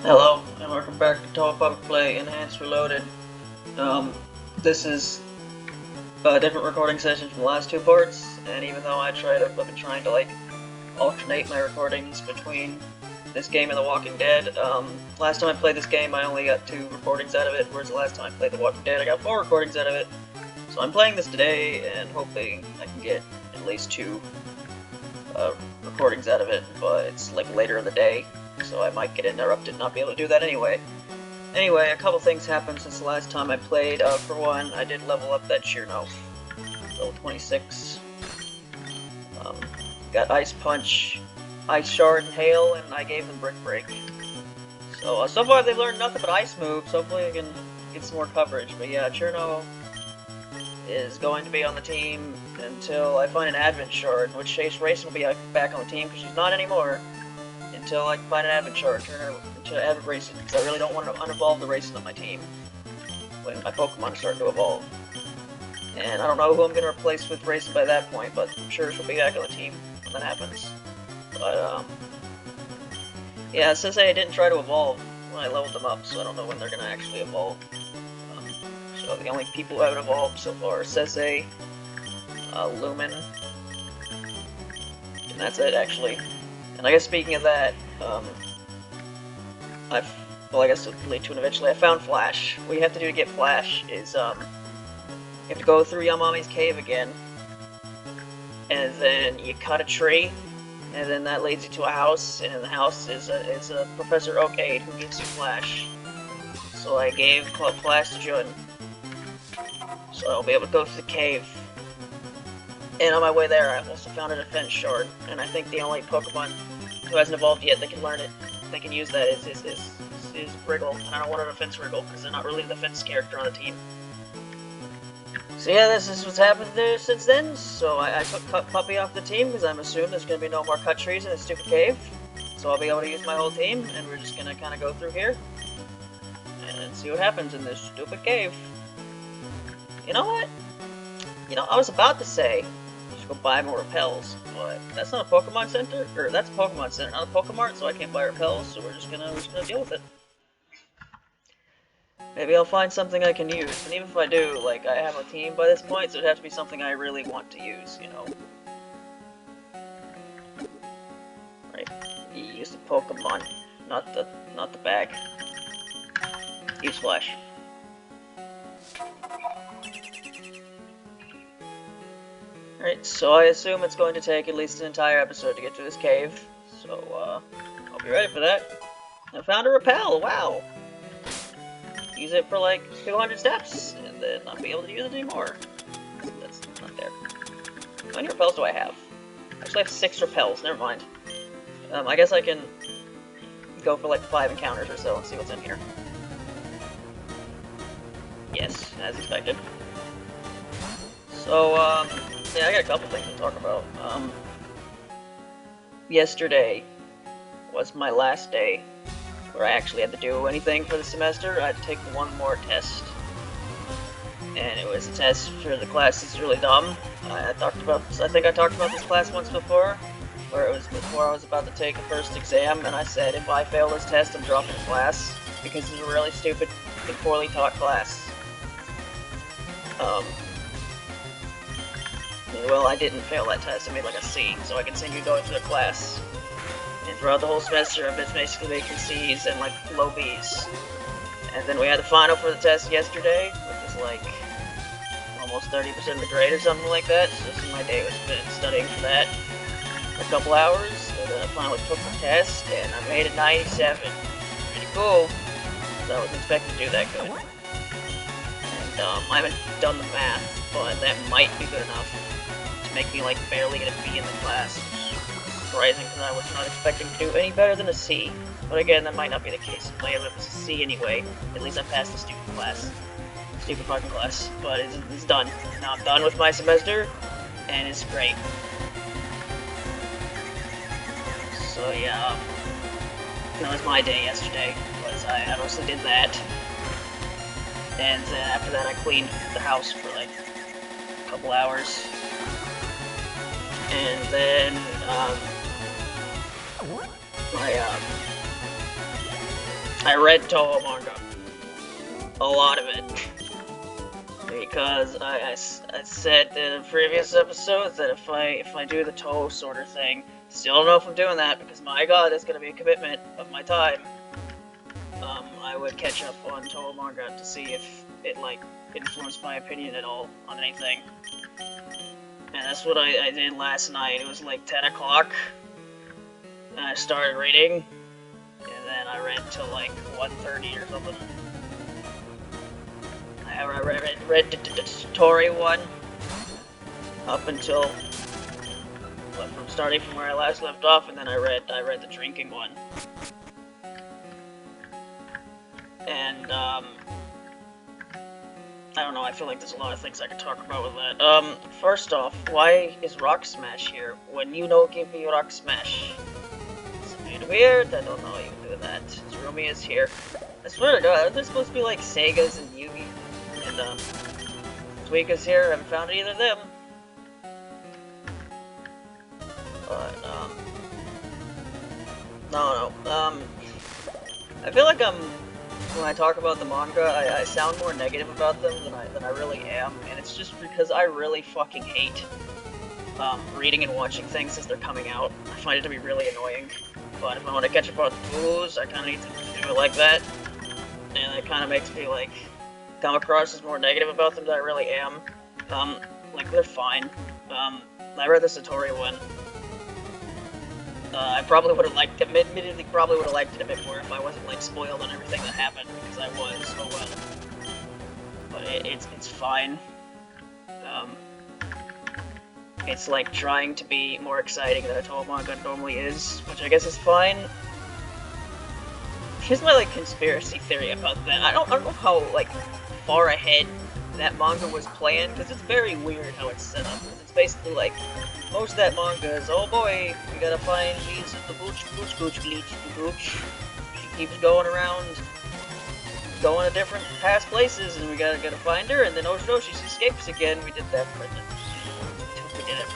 Hello, and welcome back to Touhou Play Enhanced Reloaded. This is a different recording session from the last two parts, and even though I've been trying to alternate my recordings between this game and The Walking Dead. Last time I played this game, I only got 2 recordings out of it, whereas the last time I played The Walking Dead, I got 4 recordings out of it. So I'm playing this today, and hoping I can get at least 2 recordings out of it, but it's like later in the day, so I might get interrupted and not be able to do that anyway. Anyway, a couple things happened since the last time I played. For one, I did level up that Cheerno, level 26. Got Ice Punch, Ice Shard, and Hail, and I gave them Brick Break. So far they've learned nothing but Ice moves. Hopefully I can get some more coverage. But yeah, Cheerno is going to be on the team until I find an Advent Shard, in which case Racing will be back on the team, because she's not anymore, until I can find an Advent Shard, turn her into Advent Racing, because I really don't want to unevolve the Racing on my team when my Pokemon are starting to evolve. And I don't know who I'm going to replace with Racing by that point, but I'm sure she'll be back on the team when that happens. But, yeah, Sensei didn't try to evolve when I leveled them up, so I don't know when they're going to actually evolve. So the only people who haven't evolved so far are Sensei, Lumen, and that's it, actually. And I guess speaking of that, well, I guess it'll lead to it eventually. I found Flash. What you have to do to get Flash is, you have to go through Yamami's cave again, and then you cut a tree, and then that leads you to a house, and in the house is a Professor Oakade who gives you Flash. So I gave Flash to Jun, so I'll be able to go through the cave. And on my way there, I also found a Defense Shard, and I think the only Pokemon who hasn't evolved yet that can learn it, they can use that is Wriggle, and I don't want a Defense Wriggle, because they're not really the defense character on the team. So yeah, this is what's happened there since then. So I took Puppy off the team, because I'm assuming there's going to be no more cut trees in this stupid cave. So I'll be able to use my whole team, and we're just going to kind of go through here and see what happens in this stupid cave. You know what? I was about to say go buy more repels, but that's not a Pokemon Center, or that's a Pokemon Center, not a Pokemart, so I can't buy repels, so we're just gonna deal with it. Maybe I'll find something I can use, and even if I do, like, I have a team by this point, so it'd have to be something I really want to use, you know. Right, use the Pokemon, not the bag. Use Flash. Alright, so I assume it's going to take at least an entire episode to get to this cave, so I'll be ready for that. I found a repel, wow! Use it for like 200 steps, and then not be able to use it anymore. That's not there. How many repels do I have? Actually I have 6 repels, never mind. I guess I can go for like 5 encounters or so and see what's in here. Yes, as expected. So, yeah, I got a couple things to talk about. Yesterday was my last day where I actually had to do anything for the semester. I had to take one more test. And it was a test for the class that's really dumb. I think I talked about this class once before, where it was before I was about to take the first exam, and I said if I fail this test, I'm dropping class, because it's a really stupid and poorly taught class. Well, I didn't fail that test. I made like a C, so I continued going through the class. And throughout the whole semester, I've been basically making C's and like low B's. And then we had the final for the test yesterday, which is like almost 30% of the grade or something like that. So my day was spent studying for that for a couple hours. And then I finally took the test, and I made a 97. Pretty cool. So I wasn't expecting to do that good. And I haven't done the math, but that might be good enough to make me like barely get a B in the class. Surprising, because I was not expecting to do any better than a C. But again, that might not be the case. My it was a C anyway. At least I passed the stupid class. Stupid fucking class. But it's done. Now I'm done with my semester, and it's great. So yeah, that was my day yesterday. I mostly did that. And then after that I cleaned the house for like a couple hours. And then, I read Touhou manga. A lot of it. Because I said in previous episodes that if I do the Touhou sort of thing, still don't know if I'm doing that because my god, it's gonna be a commitment of my time. I would catch up on Touhou manga to see if it like influenced my opinion at all on anything. And that's what I did last night. It was like 10 o'clock. And I started reading. And then I read till like 1:30 or something. I read the Tori one up until from starting from where I last left off, and then I read the drinking one. And I don't know, I feel like there's a lot of things I could talk about with that. First off, why is Rock Smash here when you know give me Rock Smash? It's a bit weird, I don't know how you do that. Rumi is here. I swear to god, aren't there supposed to be like Sega's and Yugi? And Suika's here, I haven't found either of them. But, no. I feel like when I talk about the manga, I sound more negative about them than I really am, and it's just because I really fucking hate reading and watching things as they're coming out. I find it to be really annoying. But if I want to catch up on Touhous, I kind of need to do it like that, and it kind of makes me like come across as more negative about them than I really am. Like they're fine. I read the Satori one. I probably would have liked it, admittedly probably would have liked it a bit more if I wasn't like spoiled on everything that happened, because I was, oh well. But it's fine. It's like trying to be more exciting than a Touhou manga normally is, which I guess is fine. Here's my like conspiracy theory about that. I don't know how like far ahead that manga was planned, because it's very weird how it's set up. It's basically like most of that manga is, oh boy, we gotta find she's the gooch bleach. She keeps going around, going to different past places, and we gotta find her. And then oh no, she escapes again. We did that for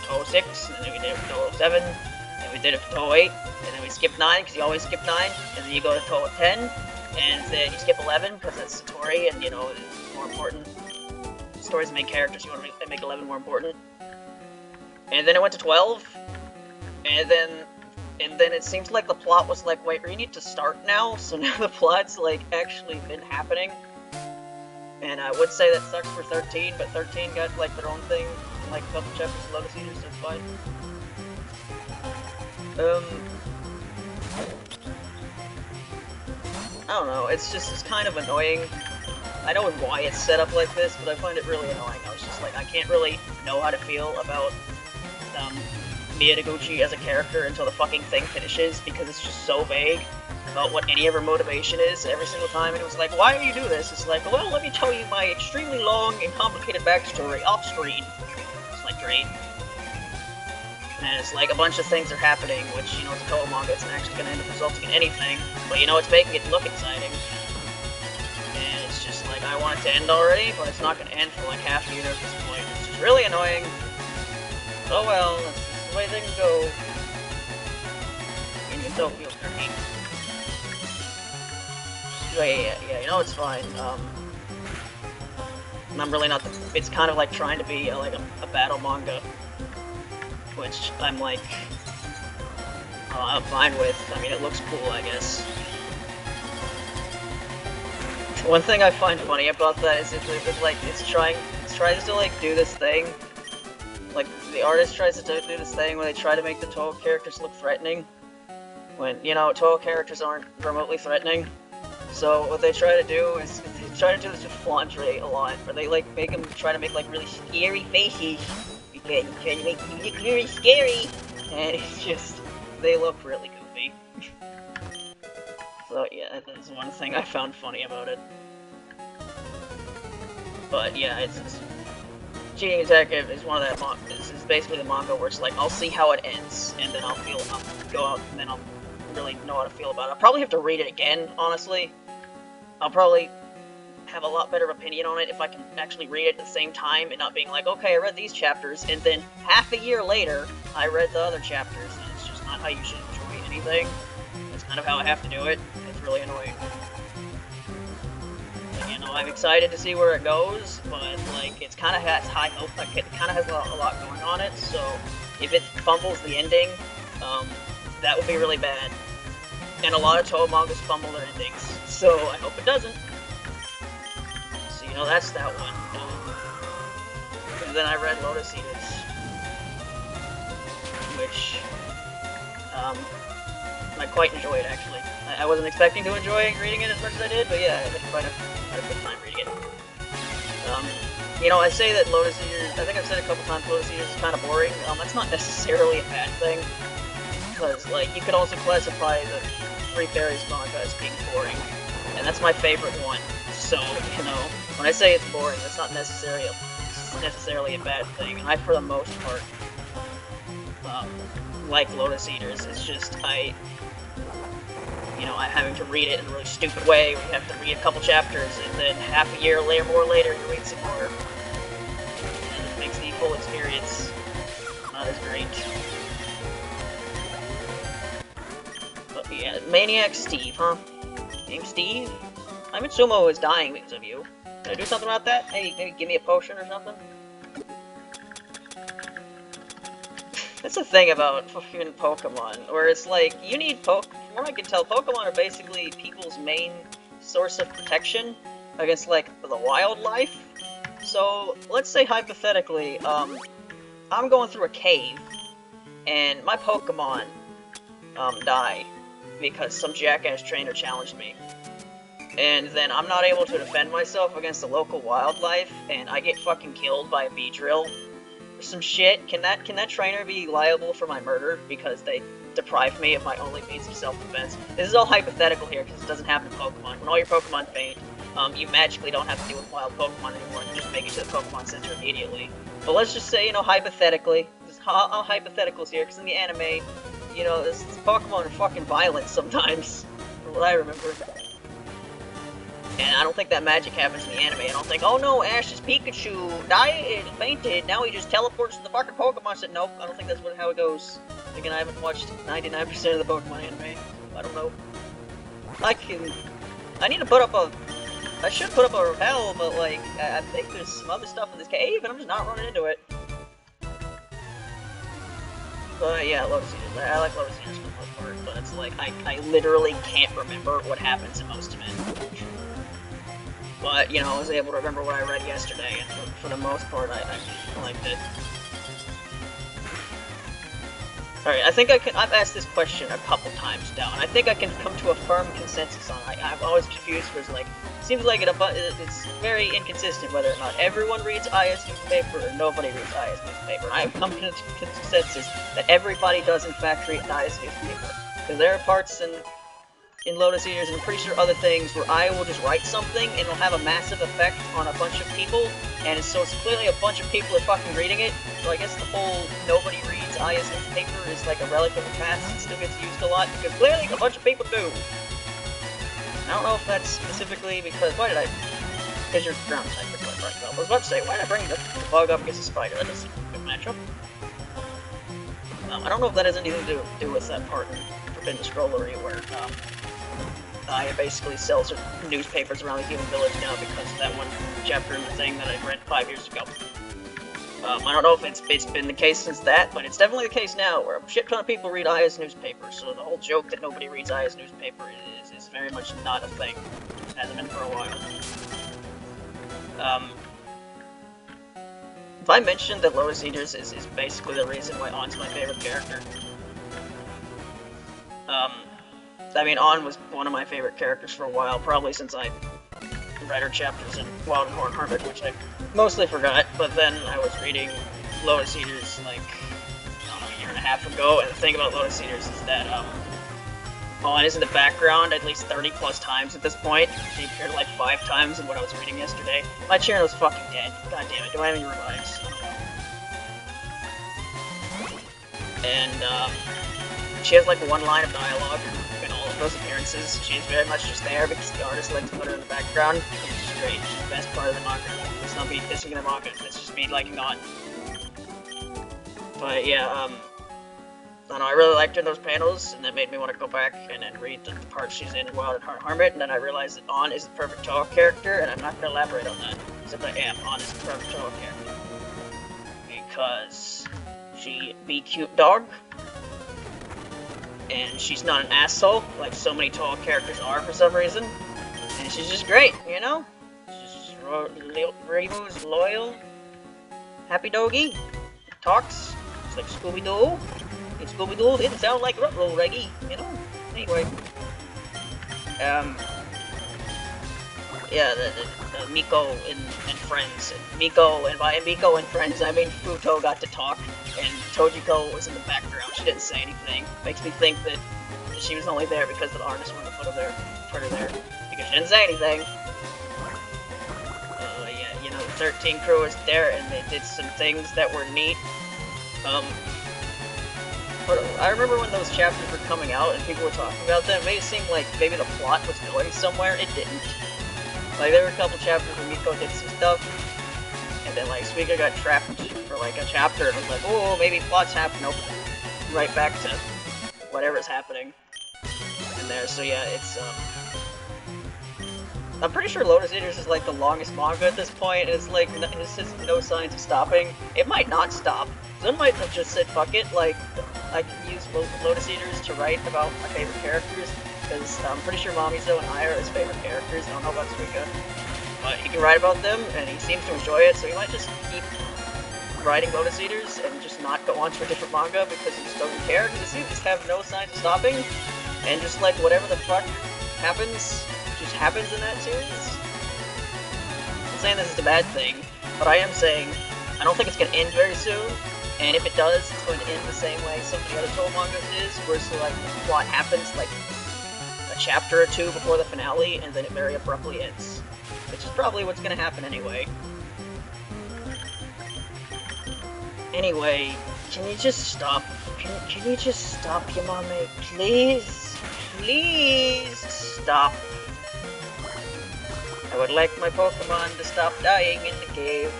Touhou 6, and then we did it for Touhou 7, and we did it for Touhou 8, and then we skipped 9 because you always skip 9, and then you go to Touhou 10, and then you skip 11 because that's Satori, and you know it's more important. Story's the main characters, you want to make 11 more important. And then it went to 12, and then it seems like the plot was like, wait, we need to start now, so now the plot's like actually been happening. And I would say that sucks for 13, but 13 got like their own thing, and, like a couple chapters below the seniors, so it's fine. I don't know, it's kind of annoying. I know why it's set up like this, but I find it really annoying. I was just like, I can't really know how to feel about Mia Taguchi as a character until the fucking thing finishes, because it's just so vague about what any of her motivation is every single time, and it was like, why do you do this? It's like, well, let me tell you my extremely long and complicated backstory off-screen. It's like, great. And it's like a bunch of things are happening, which, you know, it's a Touhou manga, it's not actually going to end up resulting in anything, but you know, it's making it look exciting. And it's just like, I want it to end already, but it's not going to end for like half a year at this point. It's just really annoying. Oh well, that's the way things go. And you don't feel dirty. Yeah, you know, it's fine. I'm really not it's kind of like trying to be like a battle manga, which I'm like, I'm fine with. I mean, it looks cool, I guess. One thing I find funny about that is it's like, it tries to like do this thing, like the artist tries to do this thing where they try to make the Touhou characters look threatening, when, you know, Touhou characters aren't remotely threatening. So what they try to do is, they try to do this with Flandre a lot, where they like make them try to make like really scary faces, because you try to make them look really scary, and it's just, they look really goofy. So yeah, that's one thing I found funny about it. But yeah, it's Cheating Detective is one of that manga. This is basically the manga where it's like, I'll see how it ends, and then I'll go out, and then I'll really know how to feel about it. I'll probably have to read it again, honestly. I'll probably have a lot better opinion on it if I can actually read it at the same time, and not being like, okay, I read these chapters, and then half a year later, I read the other chapters, and it's just not how you should enjoy anything. That's kind of how I have to do it. It's really annoying. know, I'm excited to see where it goes, but like it's kind of has high hope. Like it kind of has a lot going on it. So if it fumbles the ending, that would be really bad. And a lot of Touhou mangas fumble their endings, so I hope it doesn't. So you know, that's that one. And then I read Lotus Eaters, which I quite enjoyed actually. I wasn't expecting to enjoy reading it as much as I did, but yeah, I had quite a good time reading it. You know, I say that Lotus Eaters, I think I've said a couple times Lotus Eaters is kind of boring. That's not necessarily a bad thing, because like you could also classify the Three Fairies manga as being boring, and that's my favorite one. So, you know, when I say it's boring, that's not necessarily a bad thing. I, for the most part, like Lotus Eaters. It's just you know, I'm having to read it in a really stupid way. We have to read a couple chapters, and then half a year later, you read some more, and it makes the full experience not as great. But yeah, Maniac Steve, huh? Name Steve? I'm Sumo is dying because of you. Can I do something about that? Maybe give me a potion or something? That's the thing about fucking Pokemon, where it's like, you need from what I can tell, Pokemon are basically people's main source of protection against, like, the wildlife. So, let's say hypothetically, I'm going through a cave, and my Pokemon, die, because some jackass trainer challenged me. And then I'm not able to defend myself against the local wildlife, and I get fucking killed by a Beedrill. Some shit. Can that trainer be liable for my murder because they deprived me of my only means of self-defense? This is all hypothetical here because it doesn't happen in Pokemon. When all your Pokemon faint, you magically don't have to deal with wild Pokemon anymore. You just make it to the Pokemon Center immediately. But let's just say, you know, hypothetically, just all hypotheticals here, because in the anime, you know, this Pokemon are fucking violent sometimes, from what I remember. And I don't think that magic happens in the anime. I don't think, oh no, Ash's Pikachu fainted, now he just teleports to the fucking Pokemon Center. Nope, I don't think that's how it goes. Again, I haven't watched 99% of the Pokemon anime. I don't know. I need to put up I should put up a repel, but like, I think there's some other stuff in this cave, and I'm just not running into it. But yeah, Lotus Eaters. I like Lotus Eaters for the most part, but it's like, I literally can't remember what happens in most of it. But, you know, I was able to remember what I read yesterday, and for the most part, I liked it. Alright, I think I've asked this question a couple times now, and I think I can come to a firm consensus on it. I'm always confused, because, like, it seems like it's very inconsistent whether or not everyone reads IS newspaper or nobody reads IS newspaper. And I've come to a consensus that everybody does, in fact, read IS newspaper. Because there are parts in Lotus Eaters, and I'm pretty sure other things, where I will just write something and it'll have a massive effect on a bunch of people, and so it's clearly a bunch of people are fucking reading it. So I guess the whole nobody reads IS newspaper is like a relic of the past and still gets used a lot, because clearly a bunch of people do. I don't know if that's specifically because, because you're ground type, that's what I brought up. I was about to say, why did I bring the bug up against the spider? That doesn't seem like a good matchup. I don't know if that has anything to do with that part in the Scrollery where, Aya basically sells her newspapers around the human village now because of that one chapter in the thing that I read 5 years ago. I don't know if it's been the case since that, but it's definitely the case now, where a shit ton of people read Aya's newspaper, so the whole joke that nobody reads Aya's newspaper is very much not a thing. It hasn't been for a while. If I mentioned that Lotus Eaters is basically the reason why Ann's my favorite character. I mean, Ann was one of my favorite characters for a while, probably since I read her chapters in Wild and Horn Hermit, which I mostly forgot, but then I was reading Lotus Eaters, like, I don't know, a year and a half ago, and the thing about Lotus Eaters is that, Ann is in the background at least 30 plus times at this point. She appeared like 5 times in what I was reading yesterday. My channel is fucking dead. God damn it, do I have any revives? And, she has like one line of dialogue in all of those appearances. She's very much just there because the artist likes to put her in the background. She's great. She's the best part of the manga. Let's not be dissing the manga. Let's just be liking on. But yeah, I don't know, I really liked her in those panels, and that made me want to go back and then read the part she's in Wild and Harmit, and then I realized that On is the perfect Touhou character, and I'm not going to elaborate on that, except I am. On is the perfect Touhou character. Because she be cute dog, and she's not an asshole, like so many Touhou characters are for some reason, and she's just great, you know? She's just Reimu's loyal, happy doggy, talks, it's like Scooby-Doo. Scooby-Doo didn't sound like Ruh-Roh, Reggie, you know? Anyway. Yeah, the Miko and friends. Miko, and by Miko and friends, I mean Futo got to talk, and Tojiko was in the background. She didn't say anything. Makes me think that she was only there because the artist wanted to put her there. Because she didn't say anything. Yeah, you know, the 13 crew was there, and they did some things that were neat. But I remember when those chapters were coming out and people were talking about them, it made it seem like maybe the plot was going somewhere. It didn't. Like, there were a couple chapters where Miko did some stuff, and then, like, Suika got trapped for, like, a chapter, and I was like, oh, maybe plot's happening. Nope. Right back to whatever's happening in there. So, yeah, it's, I'm pretty sure Lotus Eaters is, like, the longest manga at this point. It's, like, it's just no signs of stopping. It might not stop. Some might have just said, fuck it, like, I can use Lotus Eaters to write about my favorite characters, because I'm pretty sure Mamizo and I are his favorite characters. I don't know about Suika, but he can write about them, and he seems to enjoy it, so he might just keep writing Lotus Eaters and just not go on to a different manga because he just doesn't care, because it seems to just have no signs of stopping, and just like whatever the fuck happens, just happens in that series. I'm saying this is a bad thing, but I am saying I don't think it's going to end very soon. And if it does, it's going to end the same way some of the other Touhou mangas is, where it's like the plot happens like a chapter or two before the finale, and then it very abruptly ends. Which is probably what's going to happen anyway. Anyway, can you just stop? Can you just stop, Yamame? Please? Please stop. I would like my Pokemon to stop dying in the cave.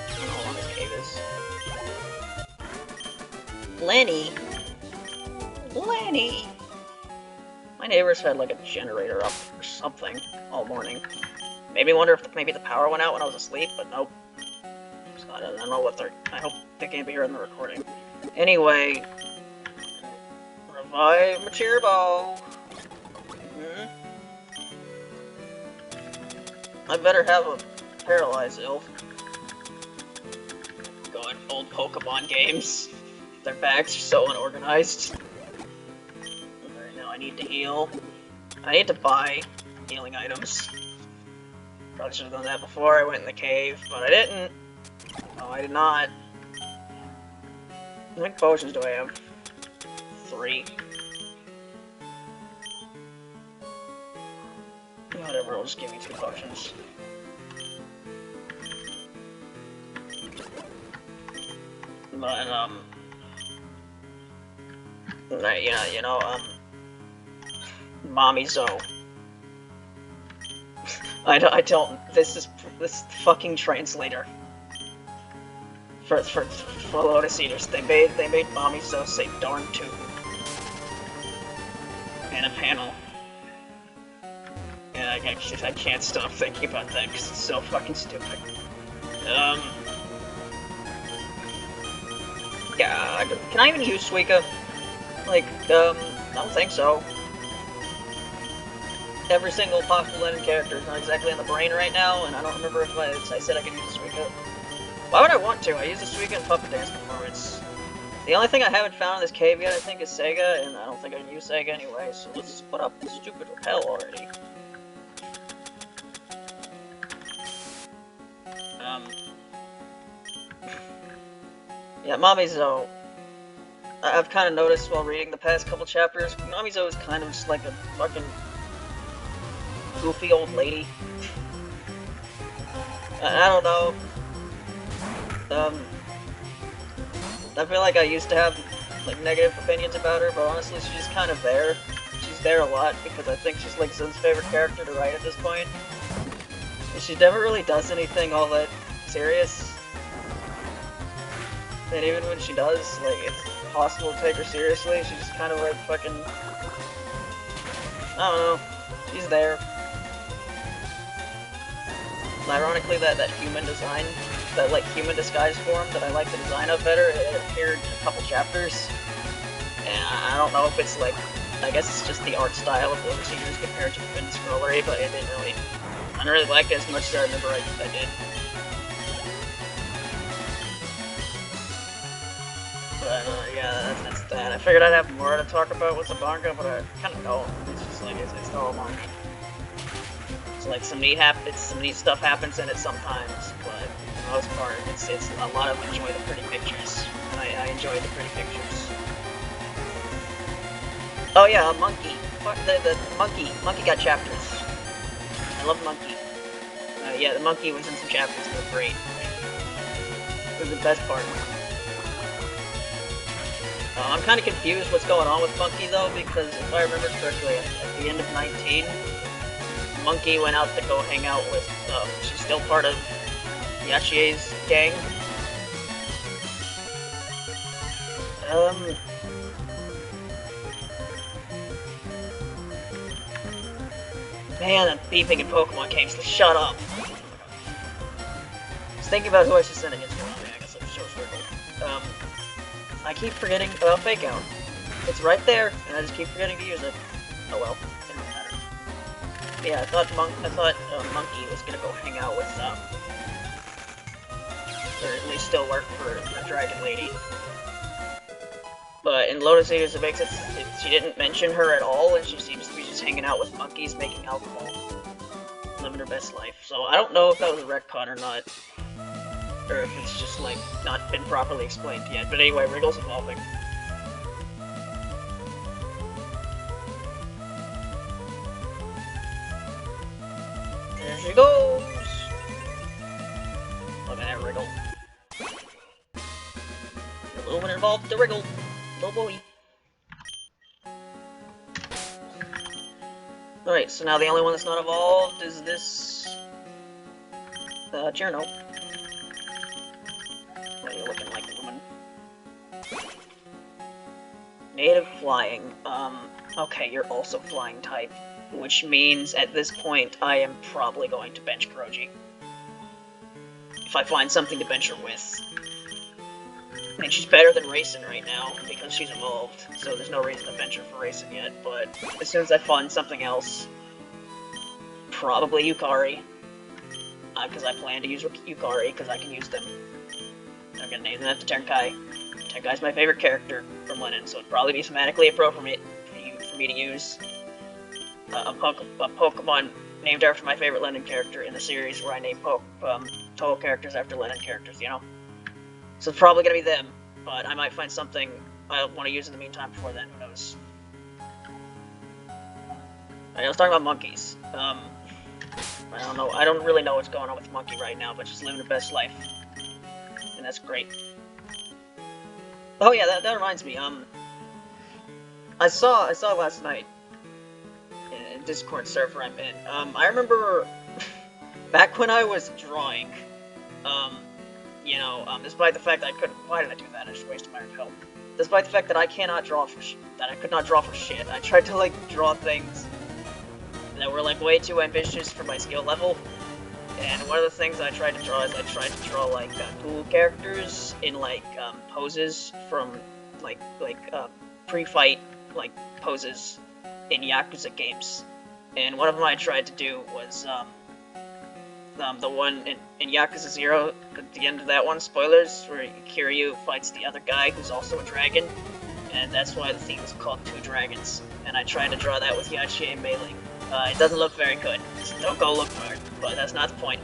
I don't know how long this cave is. Lenny? Lenny? My neighbors had like a generator up or something all morning. Made me wonder if maybe the power went out when I was asleep, but nope. So I don't know what they're... I hope they can't be hearing the recording. Anyway... Revive Machirbo! I better have a Paralyzed Elf. Going old Pokemon games. Their bags are so unorganized. Alright, now I need to heal. I need to buy healing items. Probably should have done that before I went in the cave, but I didn't. No, I did not. How many potions do I have? 3. Whatever, I'll just give me 2 potions. But, Mamizo. I don't, this fucking translator. For Lotus Eaters, they made Mamizo say darn too. In a panel. And I can't stop thinking about that because it's so fucking stupid. Yeah, can I even use Suika? Like, I don't think so. Every single possible Lennon character is not exactly on the brain right now, and I don't remember if I said I could use a Suika. Why would I want to? I use a Suika in Puppet Dance Performance. The only thing I haven't found in this cave yet, I think, is Sega, and I don't think I can use Sega anyway, so let's just put up this stupid hell already. Yeah, Mamizo. I've kind of noticed while reading the past couple chapters, Mamizo is kind of just like a fucking goofy old lady. I don't know. I feel like I used to have like negative opinions about her, but honestly she's just kind of there. She's there a lot because I think she's like Zun's favorite character to write at this point. And she never really does anything all that serious. And even when she does, like, impossible to take her seriously. She's just kind of like fucking... I don't know. She's there. And ironically, that human design, that like human disguise form that I like the design of better, it appeared in a couple chapters. And I don't know if it's like, I guess it's just the art style of Lotus Eaters compared to Twin Scrollery, but I didn't really like it as much as I remember I did. But yeah, that's that. I figured I'd have more to talk about with the manga, but I kind of don't. It's just like it's all manga. So like some neat stuff happens in it sometimes, but for the most part, it's a lot of enjoy the pretty pictures. And I enjoy the pretty pictures. Oh yeah, a monkey. Fuck the monkey. Monkey got chapters. I love Monkey. Yeah, the monkey was in some chapters. They were great. It was the best part. I'm kind of confused what's going on with Monkey though, because if I remember correctly, at the end of 19, Monkey went out to go hang out with, she's still part of Yachie's gang. Man, I'm beeping in Pokemon games, shut up! I was thinking about who I should send against Konami, I guess I'm so circled. I keep forgetting about Fake Out. It's right there, and I just keep forgetting to use it. Oh well, it doesn't matter. But yeah, I thought Monkey was gonna go hang out with, or at least still work for Dragon Lady. But in Lotus Eaters, it makes it, she didn't mention her at all, and she seems to be just hanging out with monkeys, making alcohol, living her best life. So I don't know if that was a retcon or not, or if it's just like not been properly explained yet. But anyway, Wriggle's evolving. There she goes. Look at that Wriggle. The little one involved the Wriggle. Little boy. Alright, so now the only one that's not evolved is this... Journal. Why are you looking like a woman? Native flying. Okay, you're also flying type. Which means, at this point, I am probably going to bench Kuroji. If I find something to bench her with. I mean, she's better than Raisin right now, because she's evolved, so there's no reason to bench her for Raisin yet, but as soon as I find something else, probably Yukari, because I plan to use Yukari, because I can use them. I'm gonna name them after Tenkai. Tenkai's my favorite character from Lennon, so it'd probably be thematically appropriate for me to use a Pokemon named after my favorite Lennon character in the series, where I name Touhou characters after Lennon characters, you know? So it's probably gonna be them, but I might find something I want to use in the meantime before then, who knows. I was talking about monkeys. I don't know, I don't really know what's going on with Monkey right now, but she's living her best life. And that's great. Oh yeah, that reminds me, I saw last night, in a Discord server I'm in, I remember, back when I was drawing, you know, despite the fact that I couldn't... Why did I do that? I just wasted my health. Despite the fact that I cannot draw for that I could not draw for shit, I tried to, like, draw things that were, like, way too ambitious for my skill level. And one of the things I tried to draw is I tried to draw, like, Touhou characters in, like, poses from, like, pre-fight, like, poses in Yakuza games. And one of them I tried to do was, the one in Yakuza 0, at the end of that one, spoilers, where Kiryu fights the other guy who's also a dragon, and that's why the theme is called Two Dragons, and I tried to draw that with Yachie and Mei-Ling. It doesn't look very good, so don't go look for it, but that's not the point.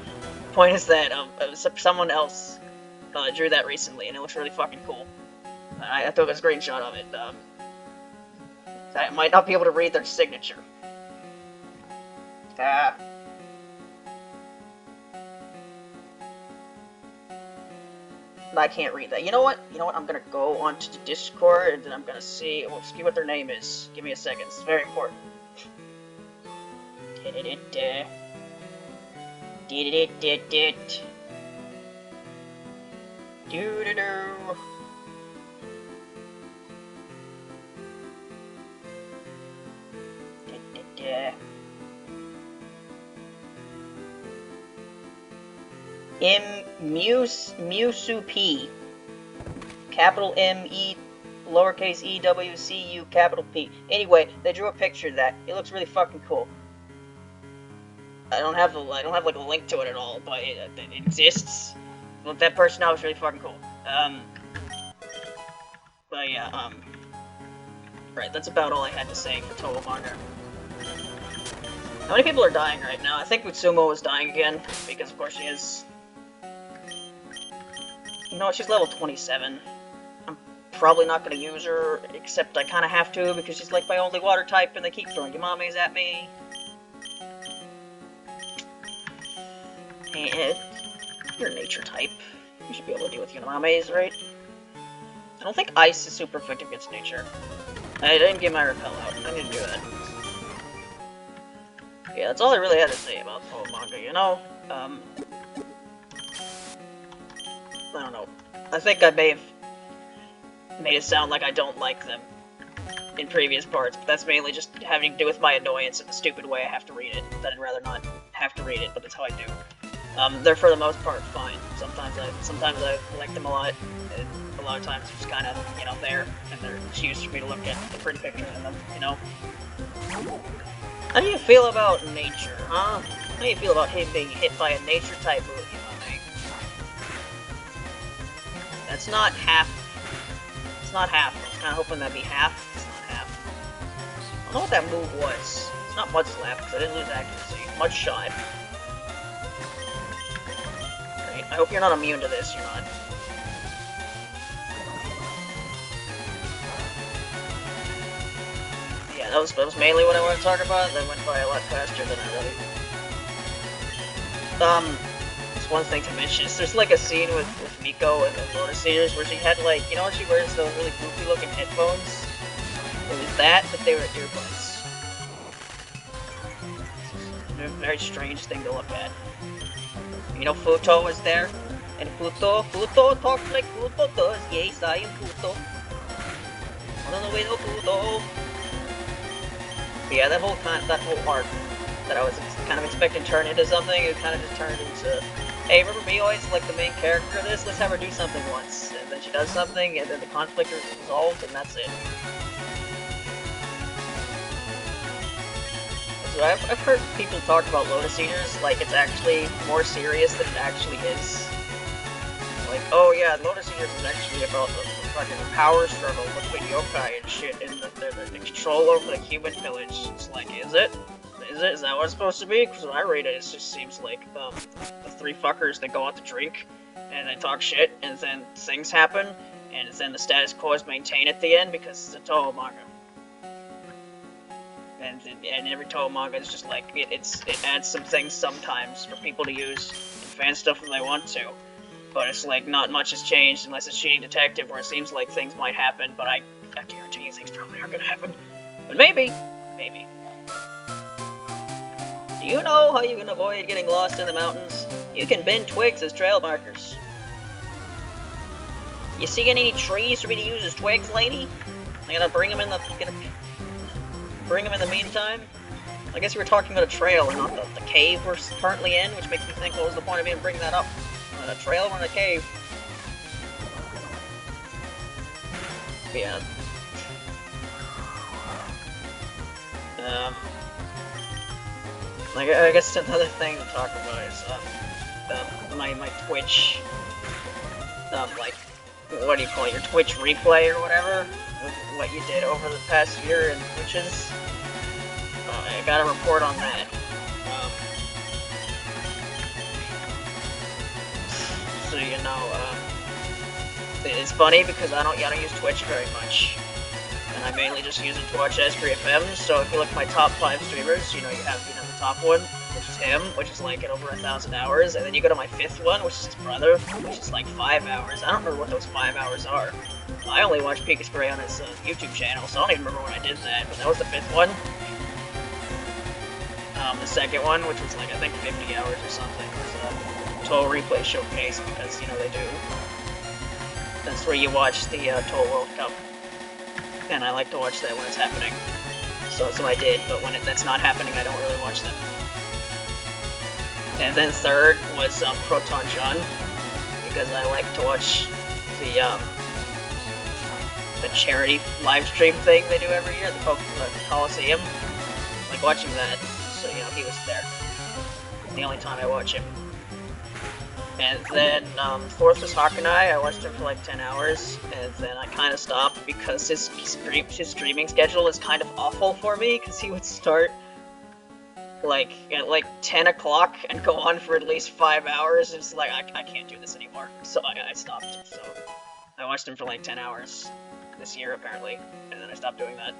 The point is that, someone else, drew that recently, and it looks really fucking cool. I took a screenshot of it, I might not be able to read their signature. I can't read that. You know what? I'm gonna go onto the Discord and then I'm gonna see what their name is. Give me a second. It's very important. Yeah. Mewsup. Capital M-E, lowercase E-W-C-U, capital P. Anyway, they drew a picture of that. It looks really fucking cool. I don't have like a link to it at all, but it exists. Well, that person out was really fucking cool. But yeah, right, that's about all I had to say for Touhou manga. How many people are dying right now? I think Utsumo is dying again, because of course she is. You know what, she's level 27. I'm probably not gonna use her, except I kinda have to, because she's like my only water type, and they keep throwing Yamames at me. And you're a nature type. You should be able to deal with Yamames, right? I don't think ice is super effective against nature. I didn't get my repel out. I need to do that. Yeah, that's all I really had to say about Touhou manga, you know? I don't know. I think I may have made it sound like I don't like them in previous parts, but that's mainly just having to do with my annoyance and the stupid way I have to read it. That I'd rather not have to read it, but that's how I do. They're for the most part fine. Sometimes I like them a lot, and a lot of times it's just kind of, you know, there, and they're excuse for me to look at the pretty pictures in them, you know? How do you feel about nature, huh? How do you feel about him being hit by a nature-type move, Yamame? That's not half. It's not half. I was kind of hoping that'd be half. It's not half. I don't know what that move was. It's not Mud Slap, because I didn't lose accuracy. Mud Shot. Great. I hope you're not immune to this. You're not. Yeah, that was mainly what I wanted to talk about. That went by a lot faster than I really. Just one thing to mention is there's like a scene with Miko and the Lotus Eaters where she had like, you know when she wears those really goofy looking headphones? It was that, but they were earbuds. A very strange thing to look at. You know, Futo was there, and Futo talks like Futo does. Yes, I am Futo. I don't know where Futo. But yeah, that whole arc that I was kind of expecting to turn into something, it kind of just turned into, hey, remember me always like the main character of this? Let's have her do something once. And then she does something, and then the conflict is resolved, and that's it. So I've heard people talk about Lotus Eaters like it's actually more serious than it actually is. Like, oh yeah, Lotus Eaters is actually about the fucking power struggle between yokai and shit, and the control over the human village. It's like, is it? Is that what it's supposed to be? Because when I read it, it just seems like the three fuckers that go out to drink, and they talk shit, and then things happen, and then the status quo is maintained at the end because it's a Touhou manga. And every Touhou manga is just like, it adds some things sometimes for people to use in fan stuff when they want to. But it's like, not much has changed unless it's Cheating Detective, where it seems like things might happen, but I guarantee you things probably aren't gonna happen. But maybe. Maybe. Do you know how you can avoid getting lost in the mountains? You can bend twigs as trail markers. You see any trees for me to use as twigs, lady? I'm gonna bring them in the meantime? I guess we were talking about a trail and not the cave we're currently in, which makes me think, what was the point of even bringing that up? A trail or in a cave? Yeah. Like, I guess another thing to talk about is, my Twitch, like, what do you call it, your Twitch replay or whatever, of what you did over the past year in Twitches. I got a report on that. So, you know, it's funny because I don't use Twitch very much. And I mainly just use it to watch S3FM, so if you look at my top 5 streamers, you know, you have, the top one, which is him, which is like at over 1,000 hours, and then you go to my 5th one, which is his brother, which is like 5 hours. I don't remember what those 5 hours are. I only watch Pika Spray on his YouTube channel, so I don't even remember when I did that, but that was the 5th one. The 2nd one, which was like, I think 50 hours or something, was a Touhou Replay Showcase, because, you know, they do. That's where you watch the Touhou World Cup. And I like to watch that when it's happening. so I did, but when that's not happening, I don't really watch them. And then third was Proton John, because I like to watch the charity live stream thing they do every year, the Coliseum. I like watching that, so you know he was there. The only time I watch him. And then fourth was Hakanai. I watched him for like 10 hours, and then I kind of stopped because his streaming schedule is kind of awful for me, because he would start like at like 10 o'clock and go on for at least 5 hours. It's like I can't do this anymore, so I stopped. So I watched him for like 10 hours this year apparently, and then I stopped doing that.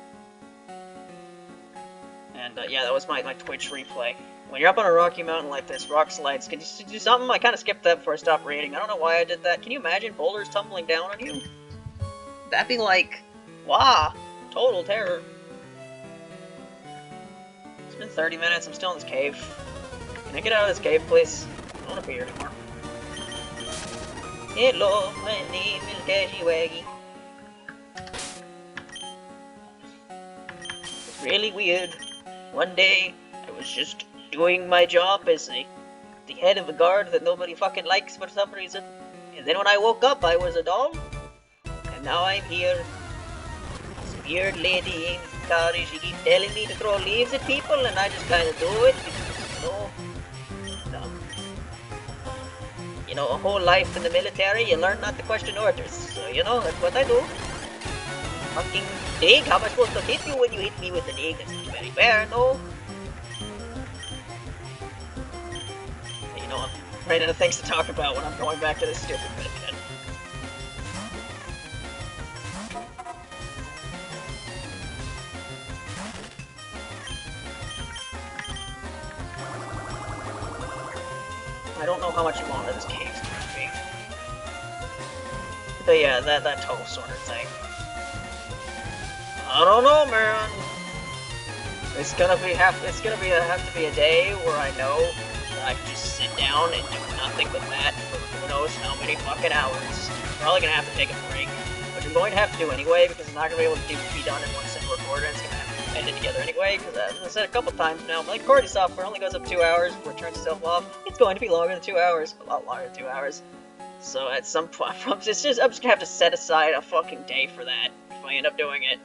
And yeah, that was my Twitch replay. When you're up on a rocky mountain like this, rock slides, can you do something? I kind of skipped that before I stopped raiding. I don't know why I did that. Can you imagine boulders tumbling down on you? That'd be like, wow, total terror. It's been 30 minutes, I'm still in this cave. Can I get out of this cave, please? I don't want to be here anymore. Hello, my name is Gashy Waggy. It's really weird. One day, I was just doing my job as the head of a guard that nobody fucking likes for some reason. And then when I woke up, I was a doll. And now I'm here. This weird lady in Kari, she keeps telling me to throw leaves at people, and I just kind of do it because, you know, a whole life in the military, you learn not to question orders. So, you know, that's what I do. Fucking dig, how am I supposed to hit you when you hit me with the dig? That's not very fair, no? You know, I'm right out of things to talk about when I'm going back to this stupid bit again. I don't know how much longer this cave's going to be. But yeah, that Touhou sort of thing. I don't know, man. It's gonna have to be a day where I know that I can just sit down and do nothing but that for who knows how many fucking hours. Probably gonna have to take a break, which I'm going to have to do anyway because it's not gonna be able to be done in one single recorder. It's gonna have to be ended together anyway. Because as I said a couple times now, my recording software only goes up 2 hours before it turns itself off. It's going to be longer than 2 hours, a lot longer than 2 hours. So at some point, I'm just gonna have to set aside a fucking day for that if I end up doing it.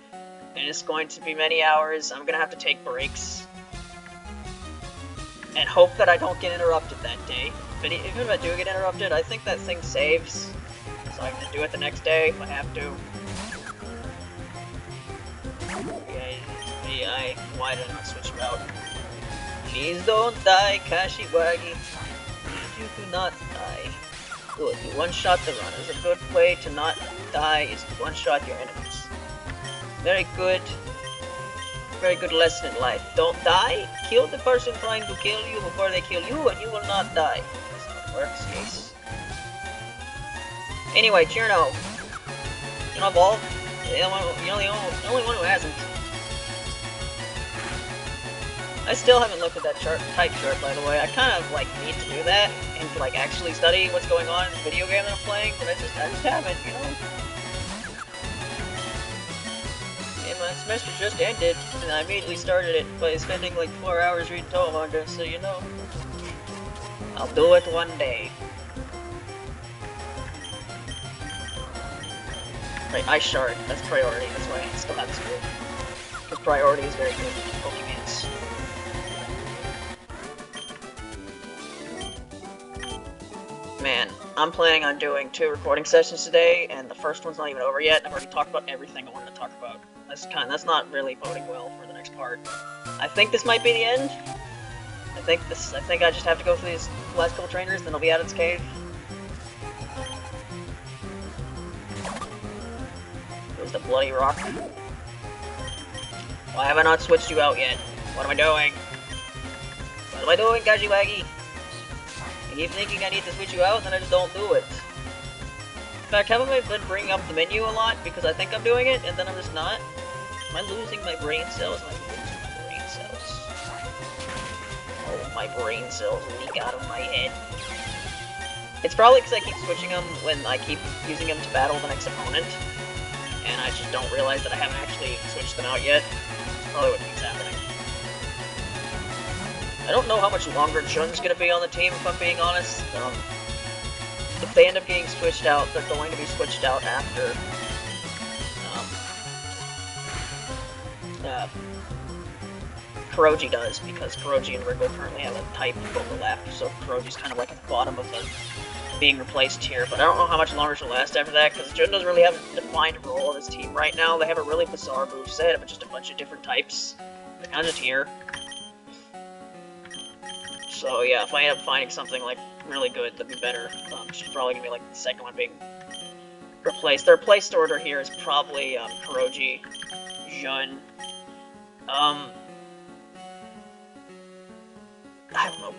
And it's going to be many hours. I'm gonna have to take breaks. And hope that I don't get interrupted that day. But even if I do get interrupted, I think that thing saves. So I can do it the next day if I have to. Yeah, why did I not switch route? Please don't die, Kashiwagi. Please you do not die. Good, you one-shot the runners. A good way to not die is to one-shot your enemies. Very good lesson in life. Don't die. Kill the person trying to kill you before they kill you, and you will not die. That's how it works, yes. Anyway, Cherno. You know, Evolve. You're the only one who hasn't. I still haven't looked at that type chart, by the way. I kind of need to do that and to actually study what's going on in the video game that I'm playing, but I just haven't, you know. And my semester just ended, and I immediately started it by spending 4 hours reading Touhou manga, so you know. I'll do it one day. Right, Ice Shard, that's priority, that's why I still have this group. Because priority is very good in Pokemon's. Man, I'm planning on doing 2 recording sessions today, and the first one's not even over yet, and I've already talked about everything I wanted to talk about. That's not really boding well for the next part. I think this might be the end. I think I just have to go through these last couple trainers, then I'll be out of this cave. There's the bloody rock. Why have I not switched you out yet? What am I doing? What am I doing, Gajiwagi? I keep thinking I need to switch you out, and then I just don't do it. In fact, haven't I been bringing up the menu a lot because I think I'm doing it, and then I'm just not? Am I losing my brain cells? Am I losing my brain cells? Oh, my brain cells leak out of my head. It's probably because I keep switching them when I keep using them to battle the next opponent, and I just don't realize that I haven't actually switched them out yet. probably what keeps happening. I don't know how much longer Jun's gonna be on the team, if I'm being honest. If they end up getting switched out, they're going to be switched out after Kuroji does, because Kuroji and Ringo currently have a type overlap, so Kuroji's kind of like at the bottom of the being replaced here, but I don't know how much longer she'll last after that, because Jun doesn't really have a defined role on this team right now. They have a really bizarre moveset of just a bunch of different types. They're kind of just here. So yeah, if I end up finding something like really good, that'd be better. She's probably gonna be like the second one being replaced. Their placed order here is probably Kuroji, Jun. I don't know.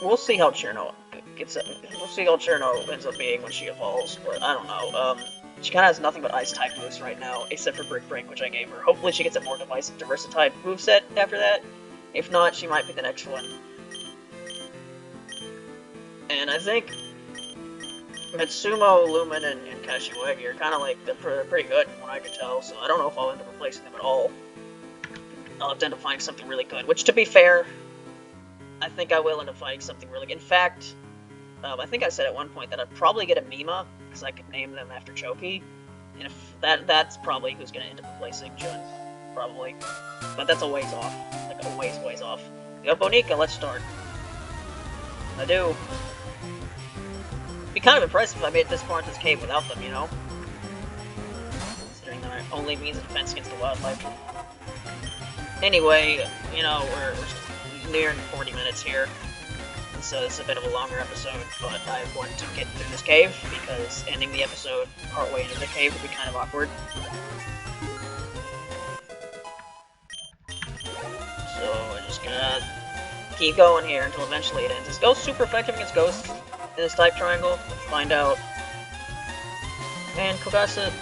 We'll see how Cherno gets up. We'll see how Cherno ends up being when she evolves, but I don't know. She kind of has nothing but ice-type moves right now, except for Brick Break, which I gave her. Hopefully she gets a more diversified moveset after that. If not, she might be the next one. And I think Mitsumo, Lumen, and Kashiwagi are kind of like, they're pretty good from what I could tell, so I don't know if I'll end up replacing them at all. I'll have to end up finding something really good, which, to be fair, I think I will end up finding something really good. In fact, I think I said at one point that I'd probably get a Mima, because I could name them after Choki, and if that's probably who's going to end up replacing Jun, probably. But that's a ways off, like a ways off. Yo, Bonica, let's start. I do. It'd be kind of impressive if I made it this far into this cave without them, you know? Considering that my only means of defense against the wildlife. Anyway, you know, we're nearing 40 minutes here, so it's a bit of a longer episode, but I want to get through this cave, because ending the episode partway into the cave would be kind of awkward. So we're just gonna keep going here until eventually it ends. Is Ghost super effective against Ghosts in this type triangle? Let's find out. Man, Kogasa,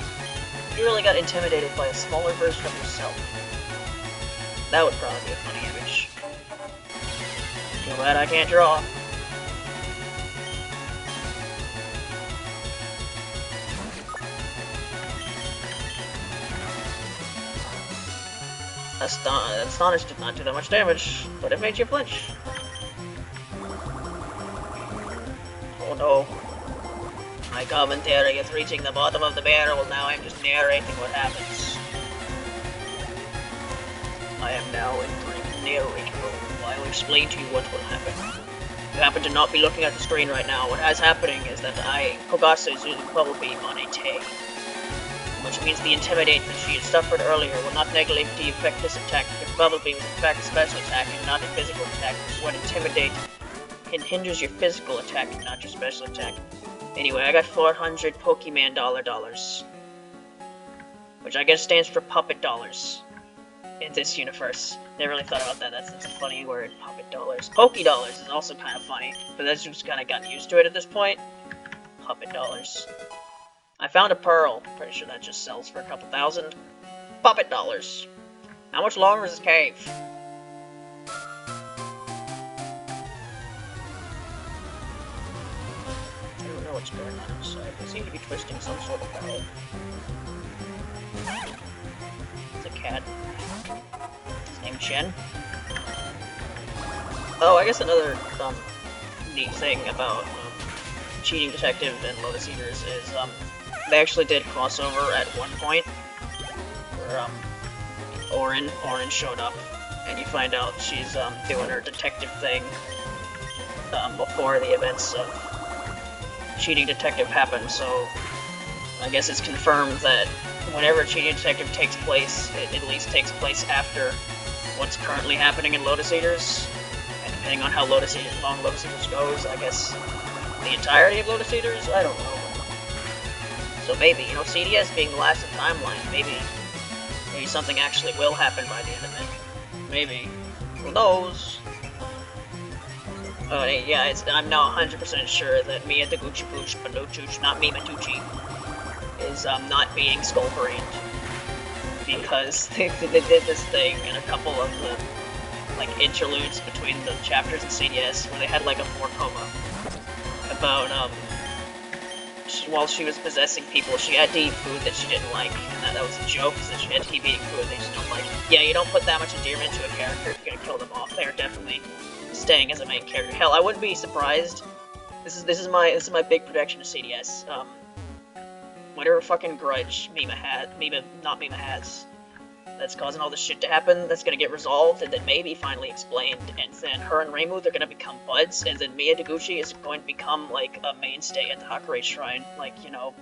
you really got intimidated by a smaller version of yourself. That would probably be a funny image. Too bad I can't draw. Astonished did not do that much damage, but it made you flinch. Oh no. My commentary is reaching the bottom of the barrel, now I'm just narrating what happens. I am now entering narrate mode. I will explain to you what will happen. You happen to not be looking at the screen right now. What is happening is that Kogasa is using Bubble Beam on a Tay, which means the Intimidate that she had suffered earlier will not negatively affect this attack, because Bubble Beam is in fact a special attack and not a physical attack, which is what Intimidate hinders your physical attack and not your special attack. Anyway, I got 400 Pokemon dollars, which I guess stands for puppet dollars. In this universe. Never really thought about that. That's a funny word, puppet dollars. Poké dollars is also kind of funny, but that's just kind of gotten used to it at this point. Puppet dollars. I found a pearl. Pretty sure that just sells for a couple thousand. Puppet dollars. How much longer is this cave? I don't know what's going on outside. They seem to be twisting some sort of bell. It's a cat. Named Shen. Oh, I guess another neat thing about Cheating Detective and Lotus Eaters is they actually did crossover at one point where Orin showed up, and you find out she's doing her detective thing before the events of Cheating Detective happen. So I guess it's confirmed that whenever Cheating Detective takes place, it at least takes place after what's currently happening in Lotus Eaters, and depending on how long Lotus Eaters goes, I guess the entirety of Lotus Eaters? I don't know. So maybe, you know, CDS being the last in the timeline, maybe something actually will happen by the end of it. Maybe. Who knows? Yeah, I'm now 100% sure that Mia Taguchi Pooch, Bandochuch, not Mima Tucci, is not being skull-brained. Because they did this thing in a couple of the like interludes between the chapters in CDS where they had like a 4 coma about while she was possessing people, she had to eat food that she didn't like, and that was a joke, is that she had to keep eating food they just don't like. Yeah, you don't put that much endearment into a character if you're gonna kill them off. They are definitely staying as a main character. Hell, I wouldn't be surprised. This is my big prediction of CDS. Whatever fucking grudge Mima has, that's causing all this shit to happen, that's gonna get resolved, and then maybe finally explained, and then her and Reimu, they're gonna become buds, and then Mia Deguchi is going to become, like, a mainstay at the Hakurei Shrine, like, you know,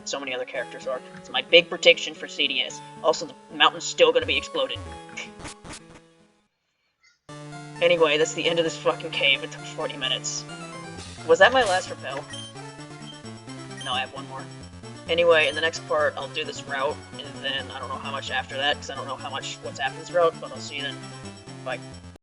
so many other characters are. It's my big prediction for CDS. Also, the mountain's still gonna be exploded. Anyway, that's the end of this fucking cave. It took 40 minutes. Was that my last rappel? No, I have one more. Anyway, in the next part, I'll do this route, and then I don't know how much after that, because I don't know what's after this route, but I'll see you then. Bye.